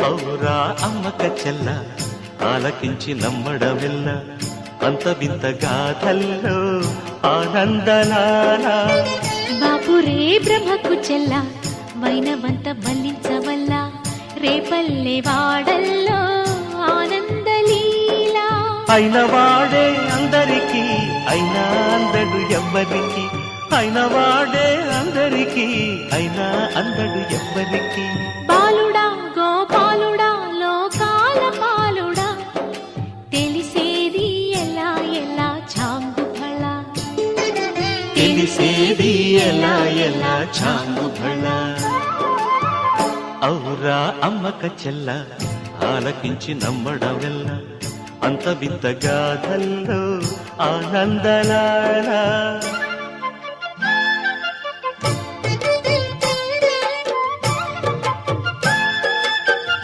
ఔరా అమ్మక చెల్ల ఆలకించి నమ్మడమెల్ల అంత వింత గాథల్లో ఆనందలాల బాపురే బ్రహ్మకు చెల్ల వైనవంత మల్లించవల్ల రేపల్లె వాడల్లో ఆనందలీలా అయిన వాడే అందరికీ అయినా అందడు ఎవ్వరికి అయిన వాడే అందరికీ అయినా అందడు ఎవ్వరికి బాలుడా గోపాలుడా లోకాల పాలుడా తెలిసేది ఎలా ఎలా చాంగుఫళ తెలిసేది ఎలా ఎలా చాంగుఫళ ఔరా అమ్మక చెల్ల ఆలకించి నమ్మడమెల్ల అంత వింత గాథల్లో ఆనందలాల